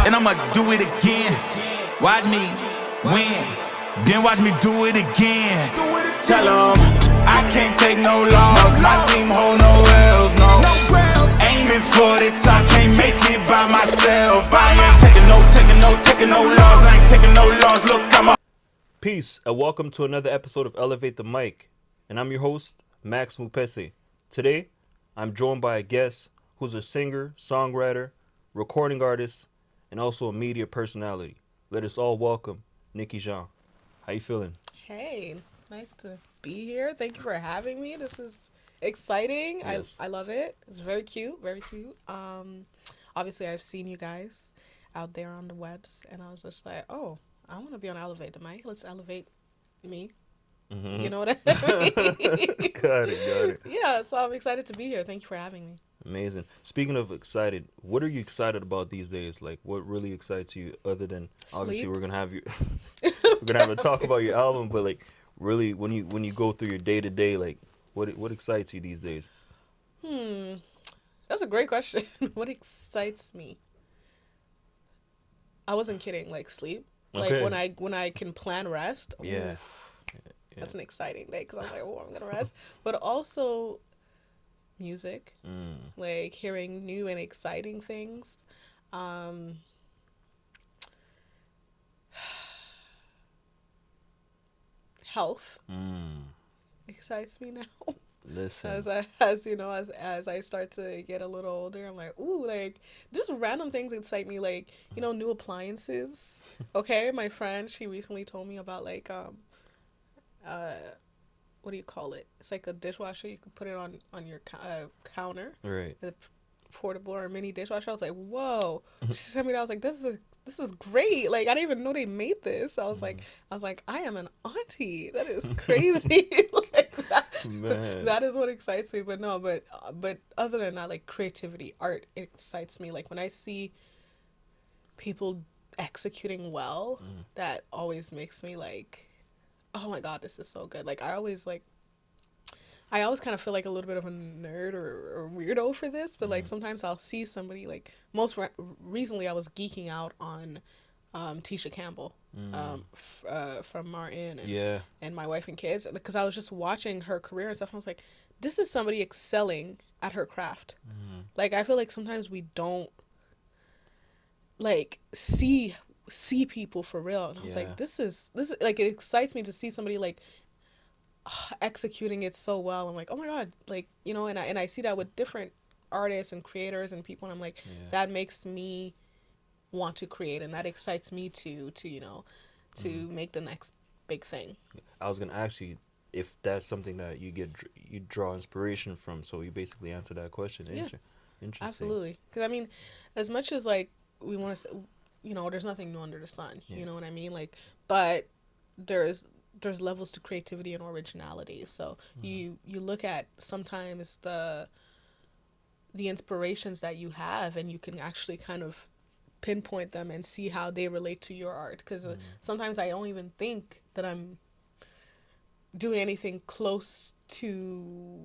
and I'ma do it again. Watch me win, then watch me do it again. Tell 'em I can't take no loss. My team hold no L's, no. Aiming for the top, can't make it by myself. I ain't taking no loss. I ain't taking no loss. Look, I'm a Peace and welcome to another episode of Elevate the Mic. And I'm your host, Max Mupese. Today, I'm joined by a guest who's a singer, songwriter, recording artist, and also a media personality. Let us all welcome Nicky Jean. How you feeling? Hey, nice to be here. Thank you for having me. This is exciting. Yes. I love it. It's very cute, very cute. Obviously, I've seen you guys out there on the webs, and I was just like, oh, I want to be on Elevate the Mic. Let's elevate me. Mm-hmm. You know what I mean? Got it. Yeah, so I'm excited to be here. Thank you for having me. Amazing. Speaking of excited, what are you excited about these days? Like, what really excites you other than obviously Sleep. we're gonna have you, we're gonna have a talk about your album, but like, really, when you go through your day to day, like, what excites you these days? That's a great question. What excites me? I wasn't kidding. Like sleep. Okay. Like when I can plan rest. Yeah. Oof, that's an exciting day because I'm like, oh, I'm gonna rest. But also, music. Like hearing new and exciting things. Health excites me now. Listen. As you know, as I start to get a little older, I'm like, ooh, like just random things excite me, like, you know, new appliances. Okay, my friend, she recently told me about like what do you call it? It's like a dishwasher. You can put it on your counter. Right. The portable or mini dishwasher. I was like, whoa. She sent me that. I was like, this is great. Like I didn't even know they made this. I was like, I am an auntie. That is crazy. Like that is what excites me. But no, but other than that, like creativity, art excites me. Like when I see people executing well, that always makes me like, oh my God, this is so good. Like I always kind of feel like a little bit of a nerd or weirdo for this, but like sometimes I'll see somebody like recently I was geeking out on Tisha Campbell from Martin and My Wife and Kids, because I was just watching her career and stuff. And I was like, this is somebody excelling at her craft. Like I feel like sometimes we don't like see people for real, and I was like, this is like, it excites me to see somebody like executing it so well. I'm like, oh my God, like, you know, and I see that with different artists and creators and people, and I'm like, that makes me want to create, and that excites me to you know, to make the next big thing. I was gonna ask you if that's something that you draw inspiration from, so you basically answered that question. Interesting. Absolutely, because I mean, as much as like we want to say, you know, there's nothing new under the sun, you know what I mean, like, but there's levels to creativity and originality. So you look at sometimes the inspirations that you have, and you can actually kind of pinpoint them and see how they relate to your art, because sometimes I don't even think that I'm doing anything close to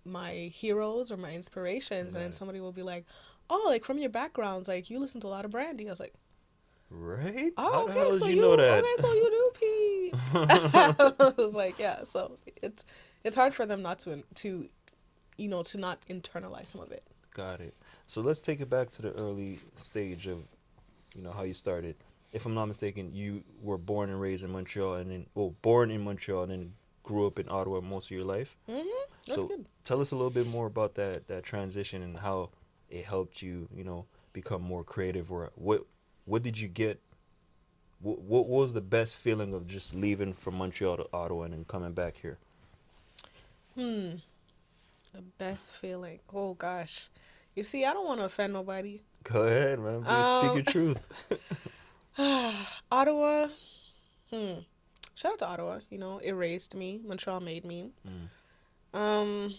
my heroes or my inspirations, and then somebody will be like, oh, like from your backgrounds, like you listen to a lot of Brandy. I was like, right? oh, How the hell okay, did you know that? Okay, so you do pee. I was like, yeah, so it's hard for them not to you know, to not internalize some of it. Got it. So let's take it back to the early stage of, you know, how you started. If I'm not mistaken, you were born and raised in Montreal, and then born in Montreal and then grew up in Ottawa most of your life. That's so good. Tell us a little bit more about that transition and how it helped you, you know, become more creative, or what did you get? What was the best feeling of just leaving from Montreal to Ottawa and then coming back here? The best feeling. Oh gosh, you see, I don't want to offend nobody. Go ahead, man. Please speak your truth. Ottawa. Shout out to Ottawa. You know, it raised me. Montreal made me. And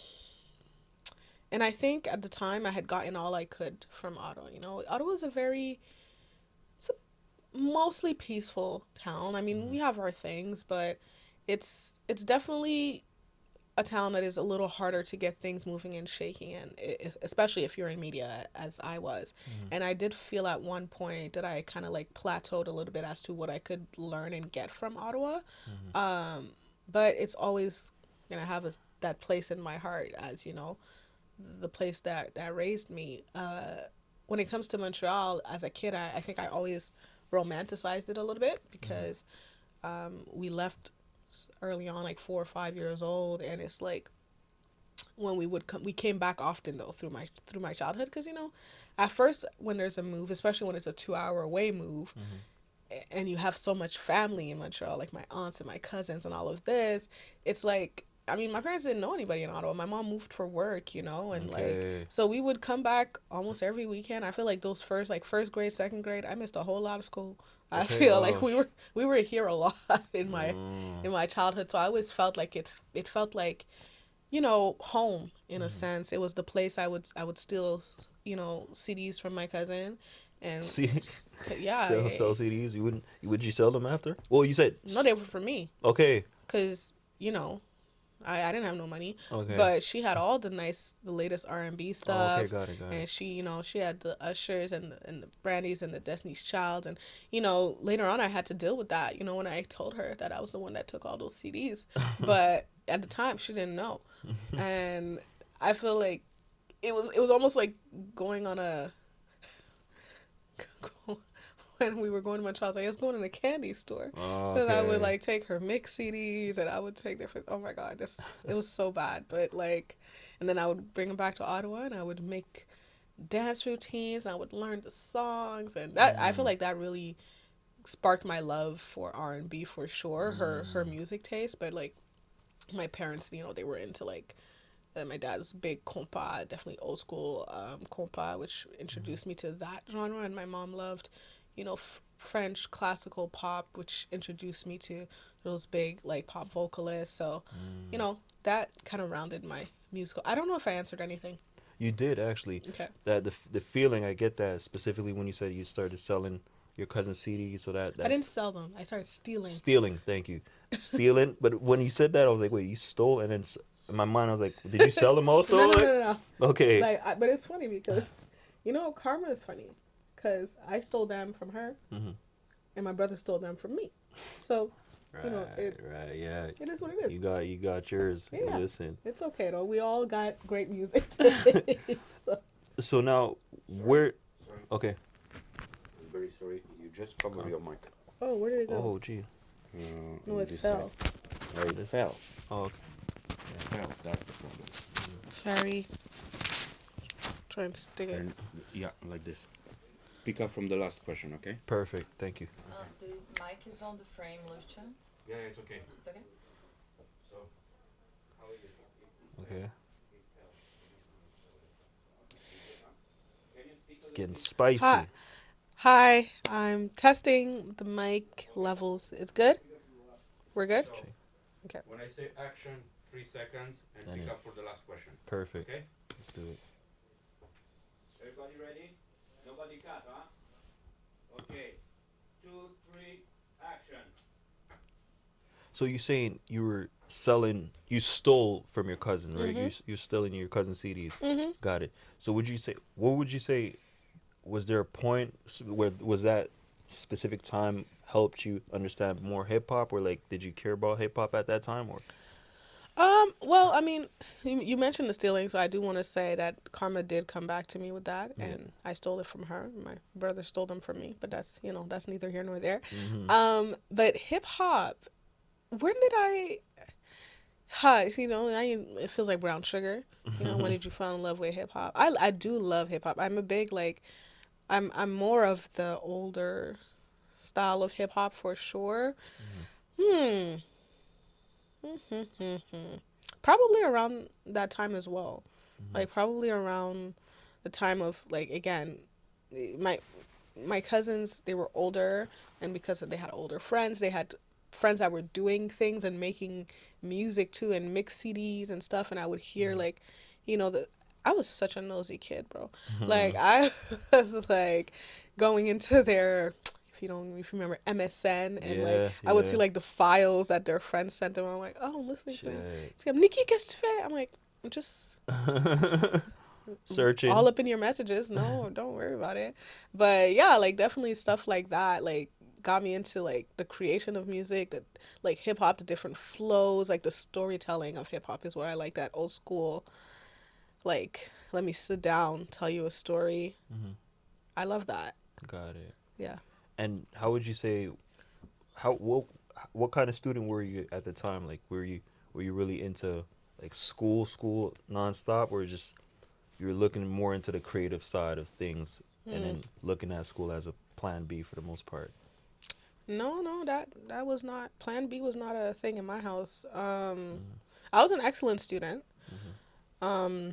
I think at the time I had gotten all I could from Ottawa. You know, Ottawa's it's a mostly peaceful town. I mean, we have our things, but it's definitely a town that is a little harder to get things moving and shaking in, especially if you're in media, as I was. And I did feel at one point that I kind of like plateaued a little bit as to what I could learn and get from Ottawa. But it's always gonna have that place in my heart as, you know, the place that raised me. When it comes to Montreal, as a kid, I think I always romanticized it a little bit because we left early on, like 4 or 5 years old, and it's like when we came back often though through my childhood, because, you know, at first when there's a move, especially when it's a 2-hour away move, and you have so much family in Montreal, like my aunts and my cousins and all of this, it's like, I mean, my parents didn't know anybody in Ottawa. My mom moved for work, you know, and like, so we would come back almost every weekend. I feel like those first grade, second grade, I missed a whole lot of school. I feel like we were here a lot in my childhood. So I always felt like it felt like, you know, home in a sense. It was the place I would steal, you know, CDs from my cousin. And still yeah, sell CDs. Would you sell them after? Well, you said no, they were for me. Okay. Because, you know, I didn't have no money, Okay. but she had all the latest R&B stuff. Okay, got it. And she, you know, she had the Ushers and the Brandies and the Destiny's Child, and, you know, later on I had to deal with that. You know, when I told her that I was the one that took all those CDs, but at the time she didn't know, and I feel like it was almost like going on a. When we were going to Montreal, I was going to a candy store. Because I would like take her mix CDs, and I would take different. Oh my God, it was so bad. But like, and then I would bring them back to Ottawa, and I would make dance routines. And I would learn the songs, and that I feel like that really sparked my love for R&B for sure. Her music taste, but like my parents, you know, they were into like. My dad was big compas, definitely old school compas, which introduced me to that genre, and my mom loved, you know, French classical pop, which introduced me to those big like pop vocalists. So, you know, that kind of rounded my musical. I don't know if I answered anything. You did, actually. Okay. That the feeling, I get that, specifically when you said you started selling your cousin's CDs. So that's... I didn't sell them. I started stealing. Stealing, thank you. Stealing. But when you said that, I was like, wait, you stole? And then in my mind, I was like, did you sell them also? No. Okay. Like, but it's funny because, you know, karma is funny. Because I stole them from her, and my brother stole them from me. So, you know, yeah. It is what it is. You got yours. Yeah. Listen. It's okay though. We all got great music today. So now, where? Okay. I'm very sorry. You just covered your mic. Oh, where did it go? Oh, gee. No, it fell. Right, it fell. Oh, okay. It fell. That's the problem. Sorry. Try and stick it. And, yeah, like this. Pick up from the last question, okay? Perfect. Thank you. The mic is on the frame, Lucia. Yeah, it's okay. It's okay? So, how is it? Okay. It's getting spicy. Hi, I'm testing the mic levels. It's good? We're good? So, Okay. when I say action, 3 seconds, and pick up for the last question. Perfect. Okay? Let's do it. Everybody ready? Nobody cut, huh? Okay. 2, 3, action. So you're saying you stole from your cousin, right? You're stealing your cousin's CDs. Got it. So what would you say, was there a point where was that specific time helped you understand more hip hop, or like did you care about hip hop at that time, or? Well, I mean, you mentioned the stealing, so I do want to say that karma did come back to me with that, and I stole it from her. My brother stole them from me, but that's, you know, that's neither here nor there. But hip hop, when did you know, now it feels like brown sugar. You know, when did you fall in love with hip hop? I do love hip hop. I'm a big like, I'm more of the older style of hip hop for sure. Probably around that time as well. Like probably around the time of like, again, my cousins, they were older, and because they had older friends, they had friends that were doing things and making music too, and mix CDs and stuff, and I would hear like, you know, I was such a nosy kid, bro. Like I was like going into their if you remember MSN, and Yeah, like I would yeah. see like the files that their friends sent them. I'm like, oh, I'm listening to that. Shit. It's like, Nicky, qu'est-ce que tu fais? I'm like, I'm just Searching. all up in your messages. No, don't worry about it. But yeah, like definitely stuff like that, like got me into like the creation of music, that like hip hop, the different flows, like the storytelling of hip hop is what I like. That old school, like, let me sit down, tell you a story. I love that. Got it. Yeah. And how would you say, what kind of student were you at the time? Like, were you really into like school nonstop, or just you were looking more into the creative side of things, and then looking at school as a plan B for the most part? No, that was not, plan B was not a thing in my house. I was an excellent student. I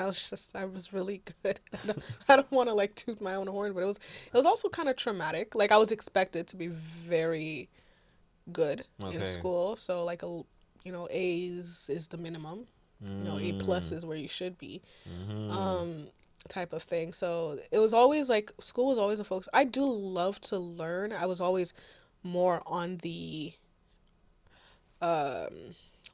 was really good. I don't want to like toot my own horn, but it was also kind of traumatic. Like I was expected to be very good in school, so like A's is the minimum. A plus is where you should be. Type of thing. So it was always like, school was always a focus. I do love to learn. I was always more on the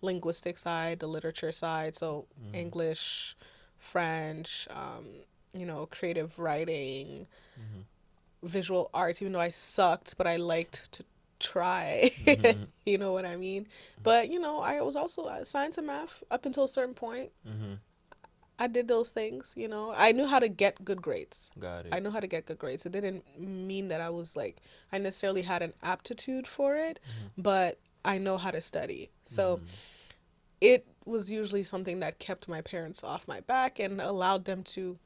linguistic side, the literature side. So English, French, creative writing, visual arts, even though I sucked, but I liked to try. You know what I mean? But I was also science and math up until a certain point. I did those things. I knew how to get good grades. Got it. I knew how to get good grades. It didn't mean that I was like, I necessarily had an aptitude for it, but I know how to study. So it was usually something that kept my parents off my back and allowed them to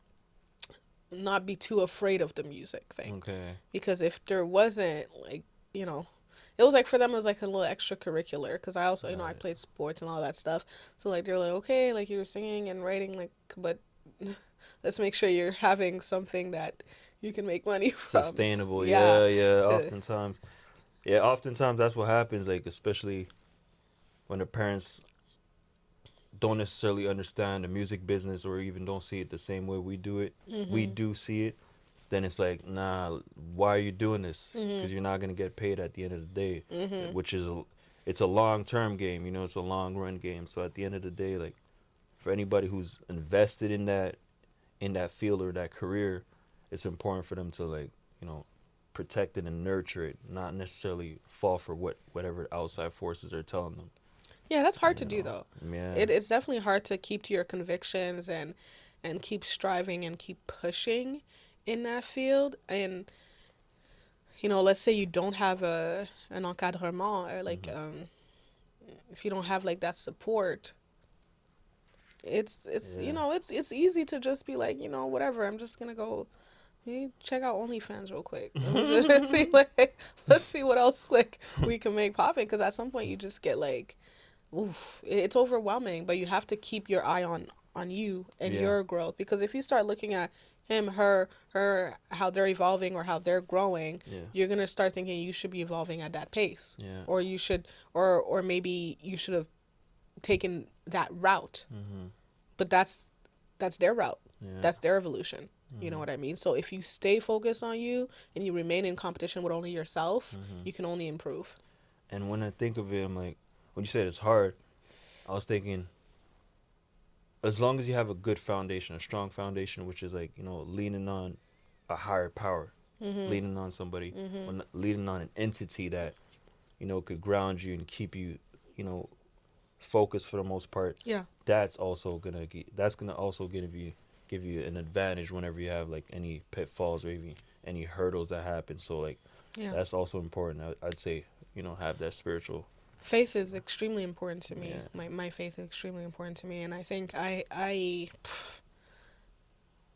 not be too afraid of the music thing. Okay. Because if there wasn't like, it was like, for them it was like a little extracurricular, because I also I played sports and all that stuff, so like they're like, okay, like you're singing and writing, like, but let's make sure you're having something that you can make money from. Sustainable. Yeah. Oftentimes that's what happens, like especially when the parents don't necessarily understand the music business, or even don't see it the same way we do it. We do see it. Then it's like, nah, why are you doing this? Because you're not going to get paid at the end of the day, which is, it's a long-term game, it's a long-run game. So at the end of the day, like, for anybody who's invested in that field or that career, it's important for them to, like, protect it and nurture it, not necessarily fall for whatever outside forces are telling them. Yeah, that's hard to do, though. Yeah. It's definitely hard to keep to your convictions and keep striving and keep pushing in that field. And let's say you don't have an encadrement, or like if you don't have like that support, it's it's easy to just be like, whatever, I'm just gonna go check out OnlyFans real quick. Let's see what else like we can make popping, because at some point you just get like, oof, it's overwhelming. But you have to keep your eye on you and your growth, because if you start looking at him, her, how they're evolving or how they're growing, you're gonna start thinking you should be evolving at that pace, or you should, or maybe you should have taken that route. But that's their route. That's their evolution. You know what I mean? So if you stay focused on you and you remain in competition with only yourself, you can only improve. And when I think of it, I'm like, when you said it's hard, I was thinking, as long as you have a good foundation, a strong foundation, which is like, leaning on a higher power, leaning on somebody, or leaning on an entity that, could ground you and keep you, focused for the most part. Yeah. That's gonna also give you an advantage whenever you have like any pitfalls or even any hurdles that happen. So like, that's also important. I'd say, have that spiritual. Faith is extremely important to me. My faith is extremely important to me, and I think I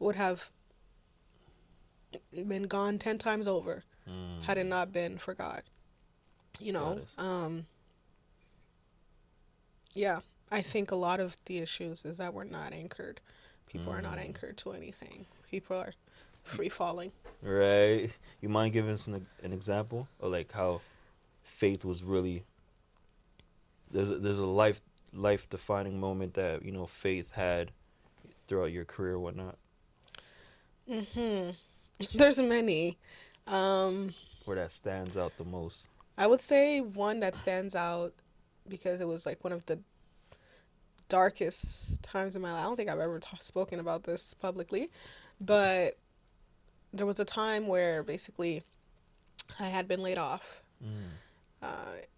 would have been gone 10 times over had it not been for God. I think a lot of the issues is that we're not anchored. People are not anchored to anything. People are free falling. Right. You mind giving us an example of like how faith was really, there's a life defining moment that faith had throughout your career or whatnot? There's many. Where that stands out the most? I would say one that stands out because it was like one of the darkest times in my life. I don't think I've ever spoken about this publicly, but there was a time where basically I had been laid off.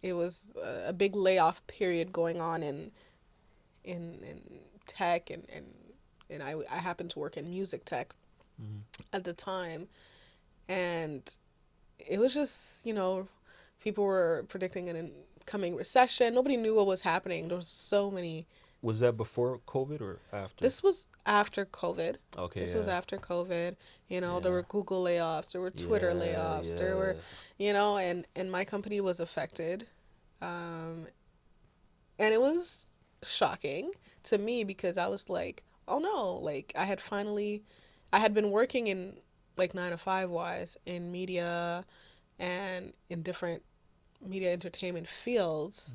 It was a big layoff period going on in tech, and I happened to work in music tech at the time, and it was just, people were predicting an incoming recession. Nobody knew what was happening. There was so many. Was that before COVID or after? This was after COVID. Okay. This yeah. was after COVID. There were Google layoffs, there were Twitter layoffs, there were, and my company was affected. And it was shocking to me because I was like, oh no, like I had been working in like 9 to 5 wise in media and in different media entertainment fields.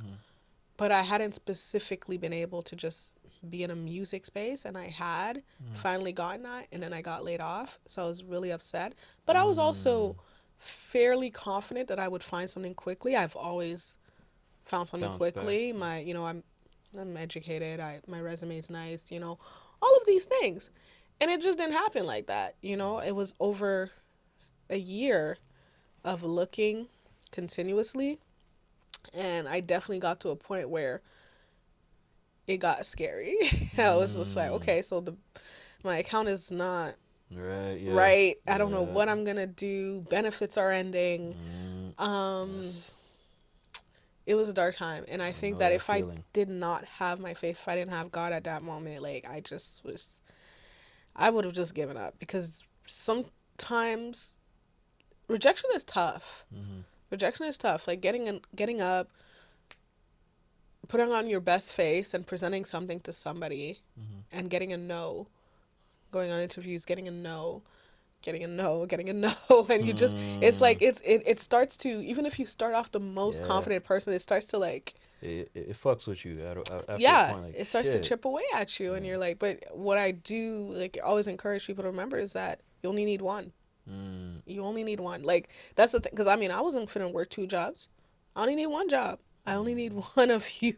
But I hadn't specifically been able to just be in a music space, and I had finally gotten that, and then I got laid off, so I was really upset. But I was also fairly confident that I would find something quickly. I've always found something quickly. I'm educated. My resume is nice. All of these things, and it just didn't happen like that. It was over a year of looking continuously. And I definitely got to a point where it got scary. I was just like, okay, so my account is not right. I don't know what I'm gonna do. Benefits are ending. It was a dark time, and I think that if I did not have my faith, if I didn't have God at that moment, like I would have just given up, because sometimes rejection is tough. Rejection is tough. Like getting up, putting on your best face and presenting something to somebody and getting a no, going on interviews, getting a no. And you just, it's like, it starts to, even if you start off the most confident person, it starts to like, it fucks with you after a point, like, it starts to chip away at you. And you're like, but what I do, like, always encourage people to remember is that you only need one. You only need one. Like, that's the thing, because I wasn't finna work 2 jobs. I only need 1 job. I only need one of you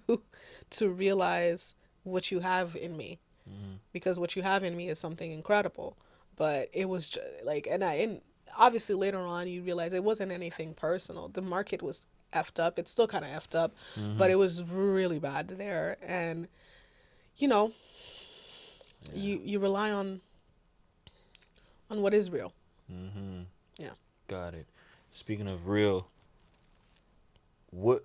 to realize what you have in me, because what you have in me is something incredible. But it was just like, and obviously later on you realize it wasn't anything personal. The market was effed up. It's still kind of effed up, but it was really bad there. And you rely on what is real. Yeah. Got it. Speaking of real, what's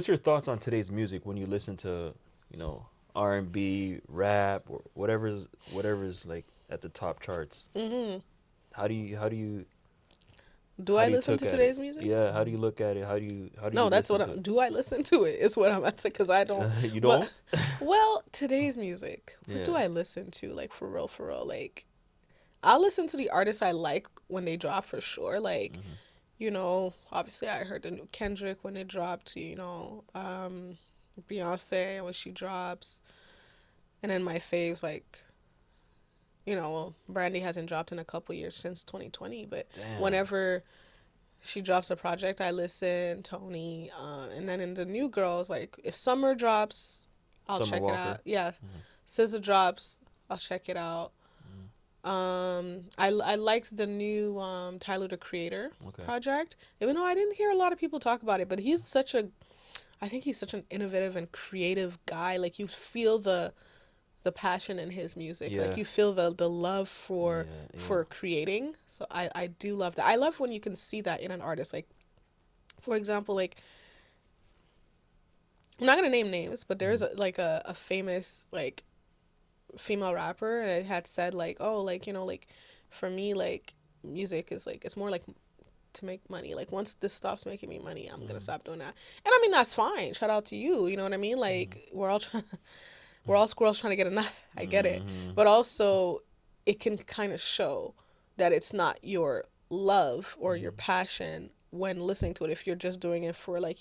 your thoughts on today's music when you listen to, R&B, rap, or whatever's like at the top charts? How do you I listen to today's music? Yeah, how do you look at it? How do you No, that's what do I listen to it? Is what I'm at, because I don't. You don't? Well, today's music. What do I listen to? Like, for real, like, I'll listen to the artists I like when they drop, for sure. Like, obviously I heard the new Kendrick when it dropped, Beyonce when she drops. And then my faves, like, Brandy hasn't dropped in a couple years, since 2020. But whenever she drops a project, I listen. Tony. And then in the new girls, like, if Summer drops, I'll check it out. Yeah. SZA drops, I'll check it out. I liked the new Tyler the Creator project, even though I didn't hear a lot of people talk about it. But I think he's such an innovative and creative guy. Like, you feel the passion in his music. Like, you feel the love for creating. So I do love that. I love when you can see that in an artist. Like, for example, like, I'm not gonna name names, but there's a famous, like, female rapper, and it had said, like, oh, like, like, for me, like, music is like, it's more like to make money. Like, once this stops making me money, I'm gonna stop doing that. And that's fine. Shout out to you. You know what I mean? Like, we're all squirrels trying to get a nut. I get it. But also, it can kind of show that it's not your love or your passion when listening to it, if you're just doing it for, like,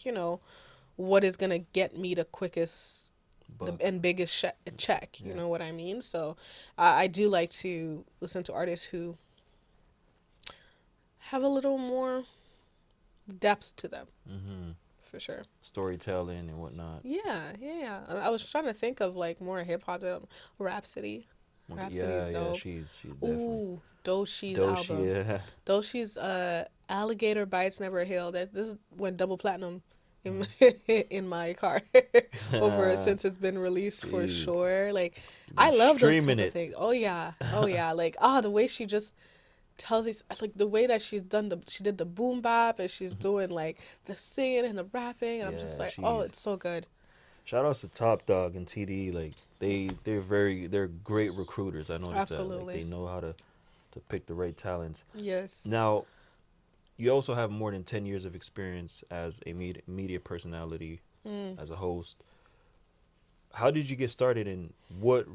what is gonna get me the quickest and biggest check. You know what I mean? So I do like to listen to artists who have a little more depth to them. For sure. Storytelling and whatnot. Yeah. I was trying to think of like more hip hop. Rhapsody. Rhapsody's dope. She's definitely. Ooh, Doshi's Doshi, album. yeah. Doshi's Alligator Bites Never Heal. This went double platinum in in my car since it's been released for sure. Like I love those type of things. Oh yeah. Like the way she just tells these, like the way that she did the boom bap and she's doing like the singing and the rapping and I'm just like, oh, it's so good. Shout outs to Top Dog and TD. Like they're great recruiters. I noticed Absolutely. that. Like, they know how to pick the right talents. Yes. Now, you also have more than 10 years of experience as a media personality, as a host. How did you get started, and what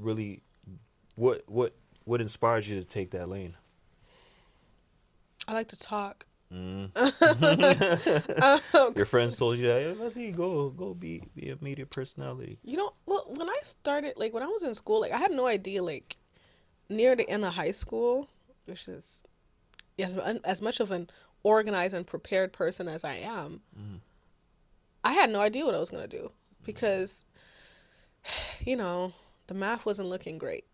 inspired you to take that lane? I like to talk. Your friends told you that, hey, let's see, go be a media personality. You know, well, when I started, like when I was in school, like I had no idea, like near the end of high school, which is as much of an organized and prepared person as I am, I had no idea what I was going to do because, you know, the math wasn't looking great.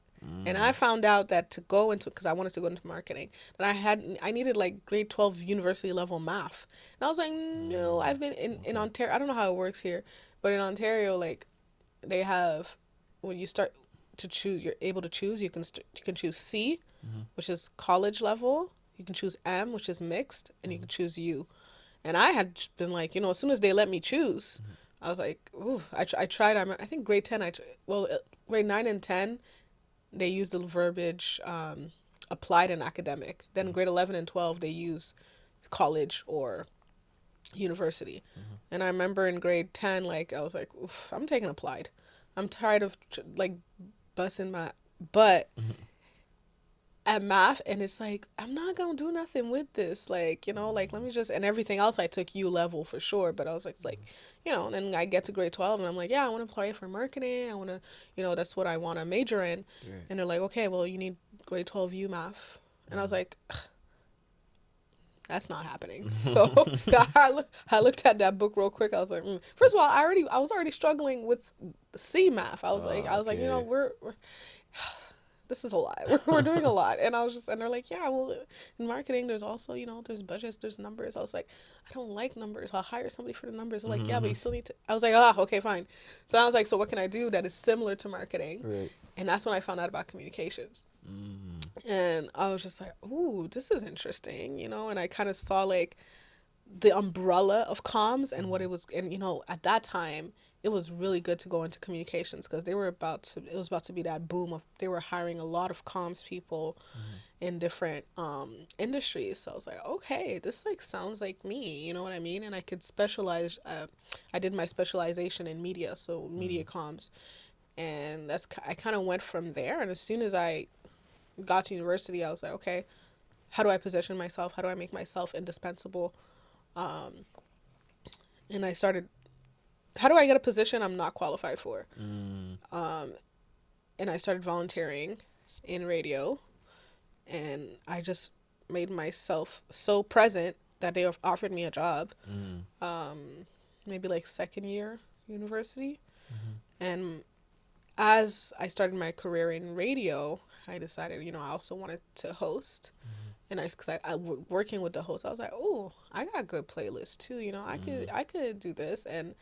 And I found out that because I wanted to go into marketing, that I needed like grade 12 university level math. And I was like, no, I've been in Ontario. I don't know how it works here, but in Ontario, like they have, when you start to choose, you're able to choose, you can choose C, which is college level. You can choose M, which is mixed, and you can choose U. And I had been like, you know, as soon as they let me choose, I was like, ooh, I tried. I think grade 10, grade 9 and 10, they use the verbiage applied and academic. Then grade 11 and 12, they use college or university. And I remember in grade 10, like, I was like, oof, I'm taking applied. I'm tired of, like, busting my butt at math. And it's like, I'm not going to do nothing with this. Like, you know, like, let me just, and everything else I took U level for sure. But I was like, you know, and then I get to grade 12 and I'm like, yeah, I want to apply for marketing. I want to, you know, that's what I want to major in. Yeah. And they're like, okay, well, you need grade 12 U math. And I was like, that's not happening. So I looked at that book real quick. I was like, first of all, I was already struggling with the C math. I was like, you know, we're this is a lot. We're doing a lot. And they're like, yeah, well, in marketing, there's also, you know, there's budgets, there's numbers. I was like, I don't like numbers. I'll hire somebody for the numbers. They're like, yeah, but you still need to. I was like, okay, fine. So I was like, so what can I do that is similar to marketing? Right. And that's when I found out about communications. And I was just like, ooh, this is interesting, you know? And I kind of saw like the umbrella of comms and what it was. And, you know, at that time, it was really good to go into communications because it was about to be that boom of, they were hiring a lot of comms people in different industries. So I was like, okay, this like sounds like me, you know what I mean? And I could specialize. I did my specialization in media, so media comms. And I kind of went from there. And as soon as I got to university, I was like, okay, how do I position myself? How do I make myself indispensable? And I started, how do I get a position I'm not qualified for? And I started volunteering in radio, and I just made myself so present that they offered me a job, maybe like second year university. And as I started my career in radio, I decided, you know, I also wanted to host. And because I working with the host, I was like, oh, I got a good playlist too. You know, I could do this. And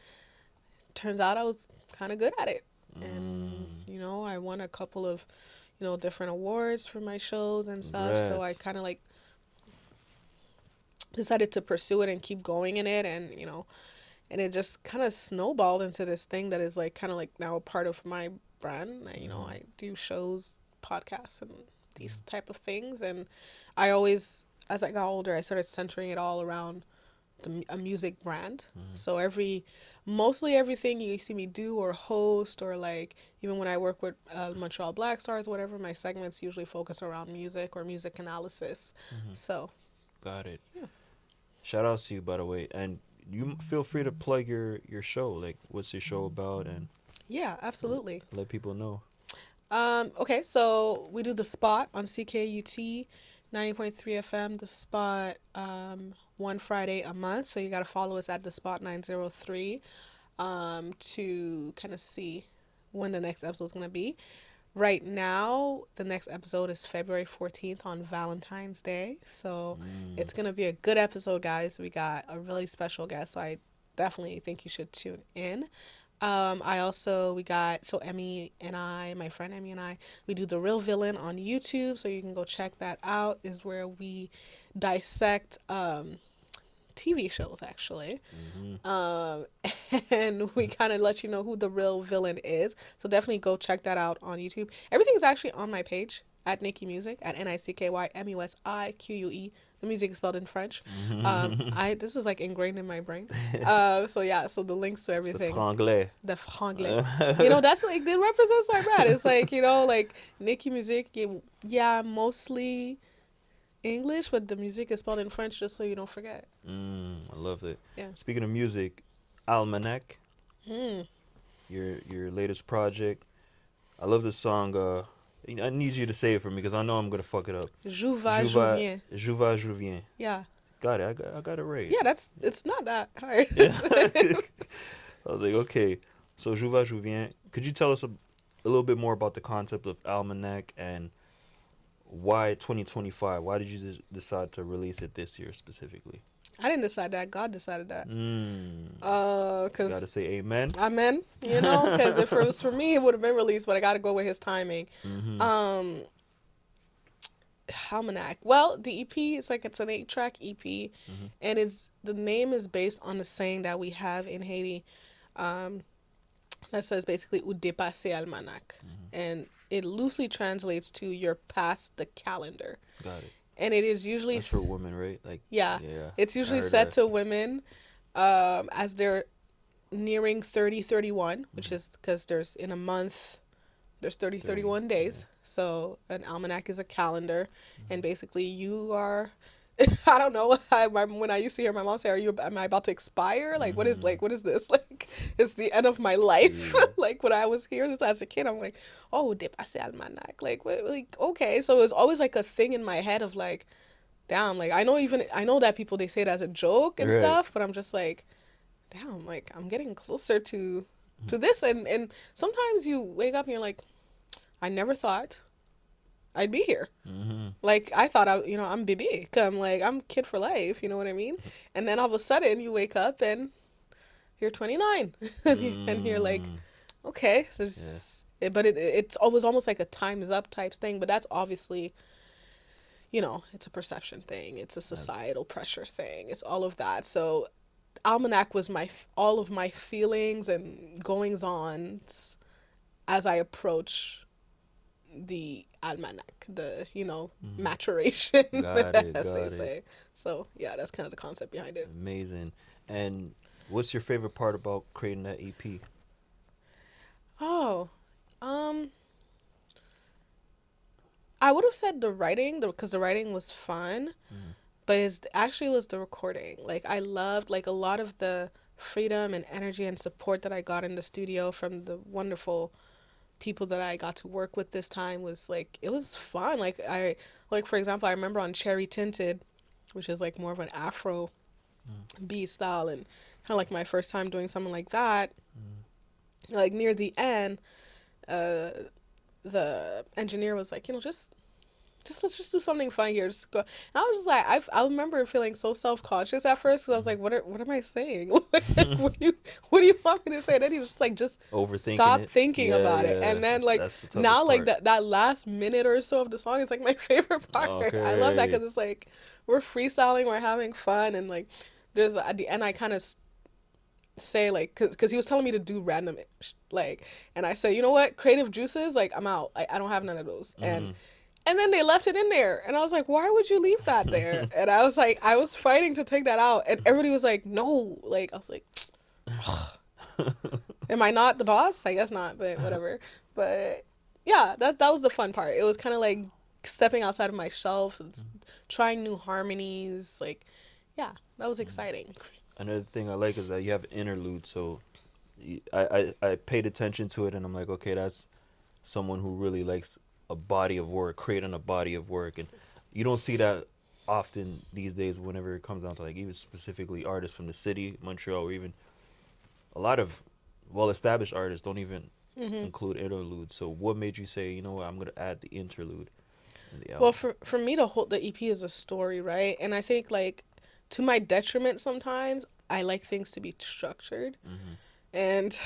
turns out I was kind of good at it. And, you know, I won a couple of, you know, different awards for my shows and stuff. Congrats. So I kind of like decided to pursue it and keep going in it. And, you know, and it just kind of snowballed into this thing that is like kind of like now a part of my brand. You know, I do shows, podcasts, and these type of things. And I always, as I got older, I started centering it all around a music brand. So mostly everything you see me do or host, or like even when I work with Montreal Black Stars, whatever, my segments usually focus around music or music analysis. So got it. Yeah. Shout outs to you, by the way, and you feel free to plug your show. Like, what's your show about? And Yeah, absolutely. Let people know. Okay, so we do The Spot on CKUT 90.3 FM. The Spot, one Friday a month. So you got to follow us at The Spot 903 to kind of see when the next episode is going to be. Right now, the next episode is February 14th on Valentine's Day. So it's going to be a good episode, guys. We got a really special guest. So I definitely think you should tune in. Emmy and I, my friend Emmy and I, we do The Real Villain on YouTube. So you can go check that out. Is where we dissect TV shows, actually. And we kind of let you know who the real villain is. So definitely go check that out on YouTube. Everything is actually on my page at NickyMusique, at NickyMusique. The music is spelled in French. This is like ingrained in my brain. So the links to everything. The franglais. You know, that's like, it represents my brand. It's like, you know, like NickyMusique, yeah, mostly English, but the music is spelled in French just so you don't forget. I love it. Yeah. Speaking of music, Almanac, your latest project. I love this song. I need you to say it for me because I know I'm gonna fuck it up. Je viens. Je viens. Yeah. Got it. I got it right. Yeah, it's not that hard. Yeah. I was like, okay. So je viens. Could you tell us a little bit more about the concept of Almanac and why 2025? Why did you decide to release it this year specifically? I didn't decide that. God decided that. Cause gotta say amen. Amen. You know, because if it was for me, it would have been released, but I got to go with his timing. Almanac. Well, the EP is like, it's an 8-track EP, and the name is based on the saying that we have in Haiti, that says basically "ou dépasser Almanac," and it loosely translates to "you're past the calendar." Got it. And it is usually... That's for women, right? Like yeah. It's usually said to women as they're nearing 30-31, which is because there's in a month, there's 30-31 days. Yeah. So an almanac is a calendar. And basically you are... I don't know. When I used to hear my mom say, am I about to expire? Like, what is this? Like, it's the end of my life. Like, when I was hearing this as a kid, I'm like, oh, dépassé almanac. Like, what, like, okay. So it was always like a thing in my head of like, damn, like, I know that people, they say it as a joke and stuff, but I'm just like, damn, like, I'm getting closer to this. And sometimes you wake up and you're like, I never thought I'd be here. Like, I thought I'm Bibi. I'm kid for life, you know what I mean? And then all of a sudden you wake up and you're 29 and you're like, okay, so but it's always almost like a time's up type thing, but that's obviously, you know, it's a perception thing. It's a societal pressure thing. It's all of that. So Almanac was all of my feelings and goings on as I approach the almanac, the, you know, maturation, as they say. So yeah, that's kind of the concept behind it. Amazing. And what's your favorite part about creating that EP? I would have said the writing, because the writing was fun, but it actually was the recording. Like, I loved like a lot of the freedom and energy and support that I got in the studio from the wonderful people that I got to work with this time. Was like, it was fun. Like, for example, I remember on Cherry Tinted, which is like more of an Afro beat style, and kind of like my first time doing something like that. Like, near the end, the engineer was like, you know, just let's just do something fun here. Just go. And I was just like, I remember feeling so self-conscious at first, because I was like, what am I saying? Like, what do you want me to say? And then he was just like, just stop thinking about it. And then like, now like that last minute or so of the song is like my favorite part. Okay. I love that, because it's like, we're freestyling, we're having fun, and like, there's at the end I kind of say like, because he was telling me to do random like, and I said, you know what, creative juices, like, I'm out. I don't have none of those. And then they left it in there, and I was like, why would you leave that there? And I was like, I was fighting to take that out, and everybody was like, no. Like, I was like, am I not the boss? I guess not, but whatever. But yeah, that was the fun part. It was kind of like stepping outside of my shelf, trying new harmonies. Like, yeah, that was exciting. Another thing I like is that you have an interlude, so I paid attention to it, and I'm like, okay, that's someone who really likes a body of work, creating a body of work, and you don't see that often these days. Whenever it comes down to like even specifically artists from the city, Montreal, or even a lot of well-established artists don't even include interludes. So what made you say, you know what, I'm gonna add the interlude in the album? Well, for me, the EP is a story, right? And I think like to my detriment sometimes, I like things to be structured, and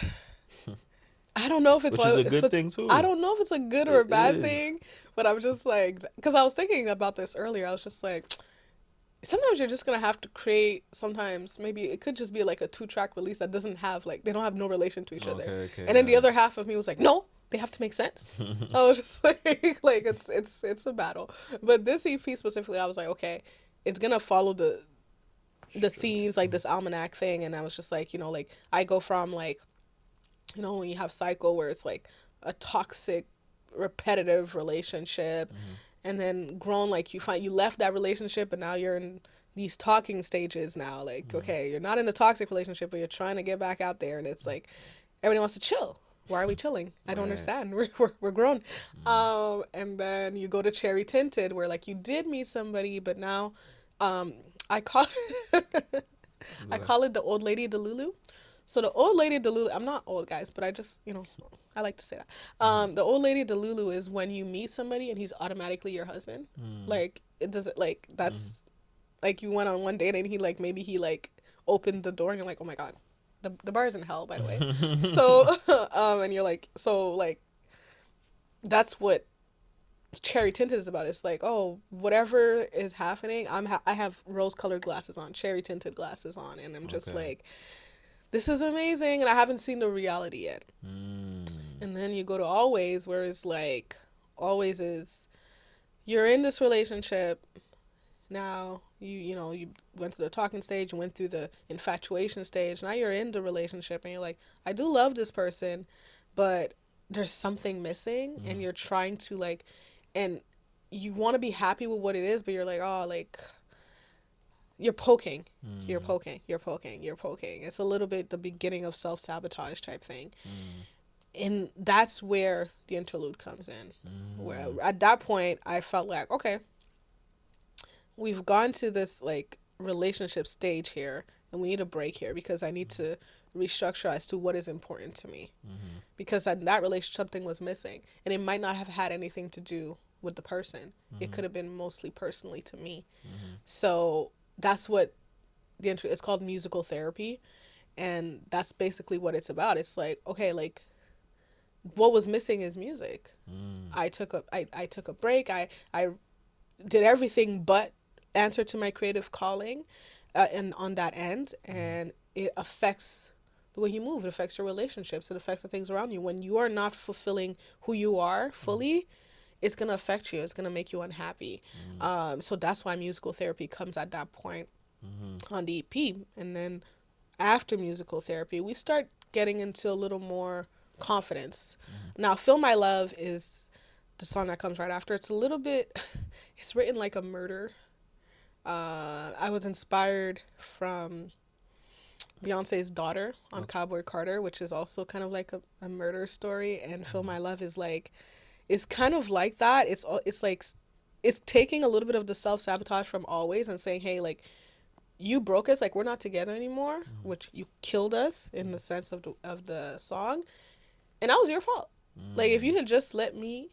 I don't know if it's Which is a good thing too. I don't know if it's a good or a It bad is. thing, but I'm just like, because I was thinking about this earlier. I was just like, sometimes you're just gonna have to create. Sometimes maybe it could just be like a 2-track release that doesn't have like, they don't have no relation to each other. Okay, And then the yeah. other half of me was like, no, they have to make sense. I was just like it's a battle. But this EP specifically, I was like, okay, it's gonna follow the themes, like this Almanac thing. And I was just like, like I go from like, when you have Psycho, where it's like a toxic, repetitive relationship, and then grown, like you left that relationship, and now you're in these talking stages now. Like, okay, you're not in a toxic relationship, but you're trying to get back out there, and it's like everybody wants to chill. Why are we chilling? I don't understand. We're grown. And then you go to Cherry Tinted, where like you did meet somebody, but now, I call I call it the old lady Delulu. So the old lady Delulu, I'm not old, guys, but I just, I like to say that. The old lady Delulu is when you meet somebody and he's automatically your husband. Like, it doesn't, like, that's, like, you went on one date and maybe he opened the door and you're like, oh my God, the bar's in hell, by the way. So, and you're like, that's what Cherry Tinted is about. It's like, oh, whatever is happening, I have rose-colored glasses on, cherry tinted glasses on, and I'm just like, this is amazing, and I haven't seen the reality yet. And then you go to Always, where it's like, Always is, you're in this relationship now, you went to the talking stage, you went through the infatuation stage, now you're in the relationship, and you're like, I do love this person, but there's something missing, and you're trying to like, and you want to be happy with what it is, but you're like, oh, like, you're poking. It's a little bit the beginning of self-sabotage type thing. And that's where the interlude comes in. Where at that point, I felt like, okay, we've gone to this like relationship stage here, and we need a break here because I need to restructure as to what is important to me. Because in that relationship, something was missing. And it might not have had anything to do with the person. It could have been mostly personally to me. So that's what it's called, musical therapy, and that's basically what it's about. It's like, okay, like, what was missing is music. I took a break. I did everything but answer to my creative calling, and on that end, and it affects the way you move. It affects your relationships. It affects the things around you. When you are not fulfilling who you are fully, it's gonna affect you. It's gonna make you unhappy. So that's why musical therapy comes at that point on the EP. And then after musical therapy, we start getting into a little more confidence. Now, Feel My Love is the song that comes right after. It's a little bit, it's written like a murder. I was inspired from Beyonce's Daughter on Cowboy Carter, which is also kind of like a murder story. And Feel My Love is like, it's kind of like that. It's like, it's taking a little bit of the self-sabotage from Always and saying, hey, like, you broke us, like, we're not together anymore, which you killed us in the sense of the song, and that was your fault. Like, if you had just let me,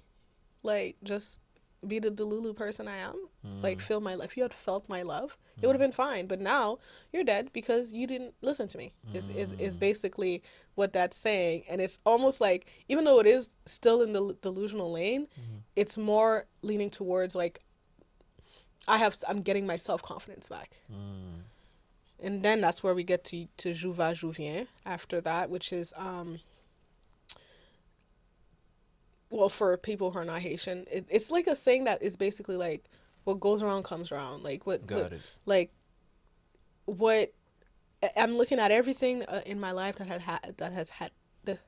like, just be the Delulu person I am, like, feel my life, if you had felt my love, it would have been fine. But now you're dead because you didn't listen to me. Is basically what that's saying. And it's almost like, even though it is still in the delusional lane, it's more leaning towards like, I'm getting my self-confidence back. And then that's where we get to Je vais, je viens after that, which is well, for people who are not Haitian, it's like a saying that is basically like, what goes around comes around. Like what I'm looking at everything in my life that has had the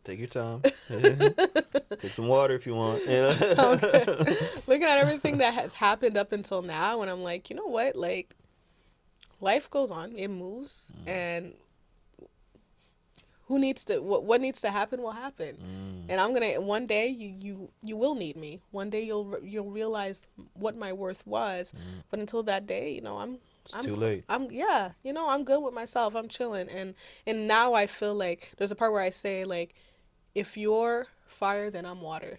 Take your time. Take some water if you want. Okay. Looking at everything that has happened up until now, and I'm like, you know what? Like, life goes on, it moves, and who needs to what needs to happen will happen. And I'm gonna one day you will need me. One day you'll realize what my worth was. But until that day, you know, It's too late. I'm yeah, you know, I'm good with myself. I'm chilling, and now I feel like there's a part where I say like, if you're fire, then I'm water.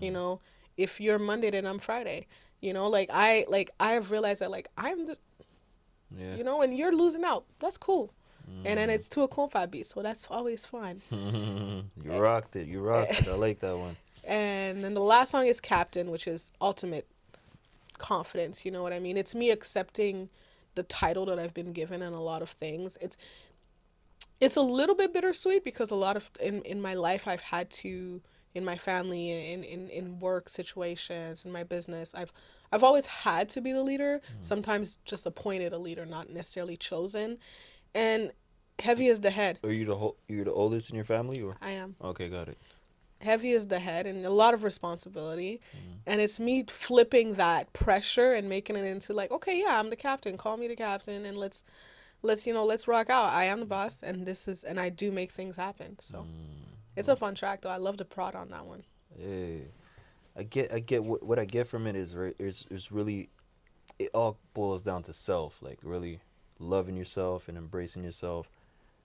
You know, if you're Monday, then I'm Friday. You know, I have realized that like I'm the, Yeah. you know, and you're losing out. That's cool. And then it's to a compa beat, so that's always fun. You rocked it. You rocked it. I like that one. And then the last song is Captain, which is ultimate confidence. You know what I mean? It's me accepting the title that I've been given in a lot of things. It's a little bit bittersweet because a lot of in my life I've had to, in my family, in work situations, in my business, I've always had to be the leader. Sometimes just appointed a leader, not necessarily chosen. And heavy is the head. Are you you're the oldest in your family, or? I am. Okay, got it. Heavy is the head and a lot of responsibility. And it's me flipping that pressure and making it into like, okay, yeah, I'm the captain. Call me the captain, and let's rock out. I am the boss, and and I do make things happen. So it's a fun track though. I love the prod on that one. Hey, I get what I get from it is really, it all boils down to self, like really loving yourself and embracing yourself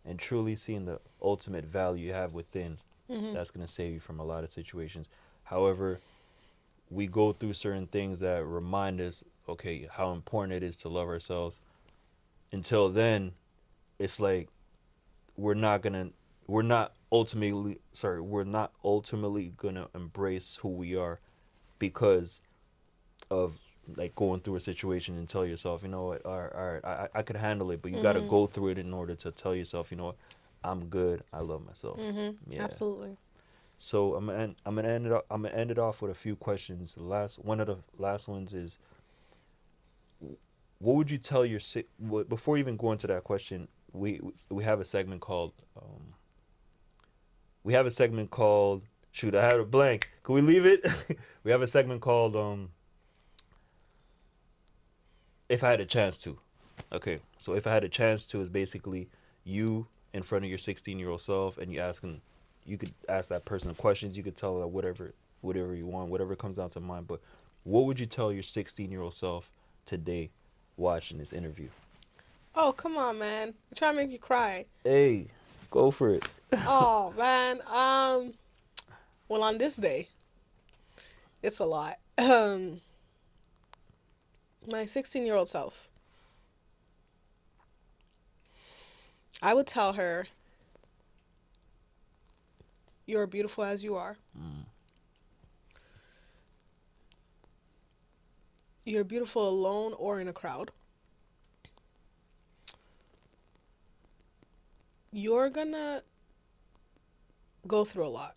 and truly seeing the ultimate value you have within. That's going to save you from a lot of situations. However, we go through certain things that remind us, okay, how important it is to love ourselves. Until then, it's like we're not ultimately going to embrace who we are because of like going through a situation and tell yourself, you know what, all right, I could handle it, but you got to go through it in order to tell yourself, you know what, I'm good, I love myself. Yeah. Absolutely. So I'm gonna end it off with a few questions. One of the last ones is, what would you tell your before you even go into that question, we have a segment called shoot, I had a blank. Can we leave it? We have a segment called If I Had a Chance To. Okay, so If I Had a Chance To is basically you in front of your 16-year-old self, and you could ask that person questions, you could tell her whatever you want, whatever comes down to mind. But what would you tell your 16-year-old self today watching this interview? Oh, come on, man. I'm trying to make you cry. Hey, go for it. Oh, man. Well, on this day, it's a lot. My 16-year-old self, I would tell her, you're beautiful as you are. You're beautiful alone or in a crowd. You're gonna go through a lot.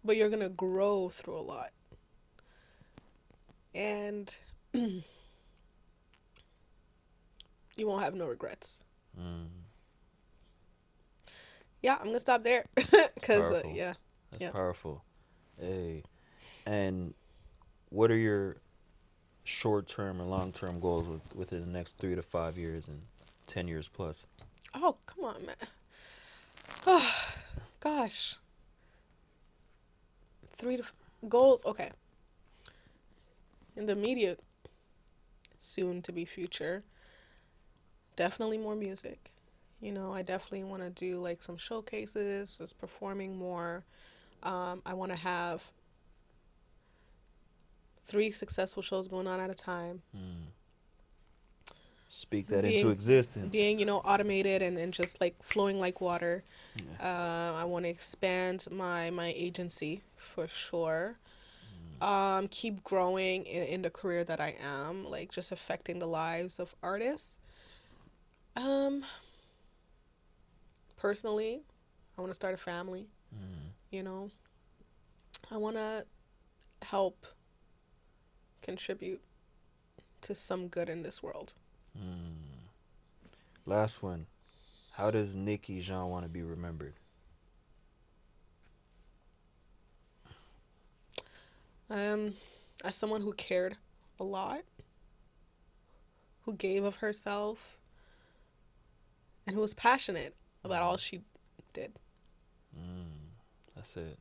But you're gonna grow through a lot. And you won't have no regrets. Yeah, I'm gonna stop there because yeah, that's powerful. Hey, and what are your short-term and long-term goals within the next 3 to 5 years and 10 years plus? Oh, come on, man. Oh, gosh. Goals. Okay. In the immediate, soon to be future, definitely more music. You know, I definitely want to do like some showcases, just performing more. I want to have 3 successful shows going on at a time. Speak that into existence. Being, you know, automated and just like flowing like water. Yeah. I want to expand my agency for sure. Keep growing in the career that I am, like just affecting the lives of artists. Personally, I want to start a family. You know, I want to help contribute to some good in this world. Last one. How does Nicky Jean want to be remembered? As someone who cared a lot, who gave of herself, and who was passionate about all she did. That's it.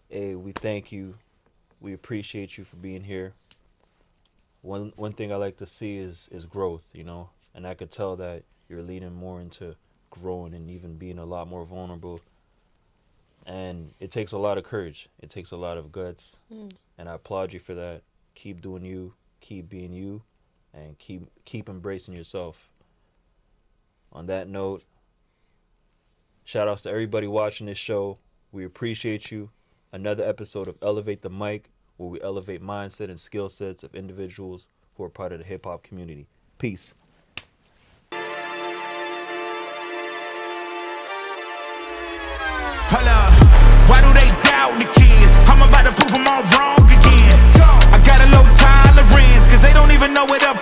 Hey, we thank you. We appreciate you for being here. One thing I like to see is growth, you know, and I could tell that you're leading more into growing and even being a lot more vulnerable. And it takes a lot of courage. It takes a lot of guts. And I applaud you for that. Keep doing you, keep being you, and keep embracing yourself. On that note, shout outs to everybody watching this show. We appreciate you. Another episode of Elevate the Mic, where we elevate mindset and skill sets of individuals who are part of the hip hop community. Peace. Hold up, why do they doubt the kid? I'm about to prove them all wrong again. I got a low tolerance, cause they don't even know what up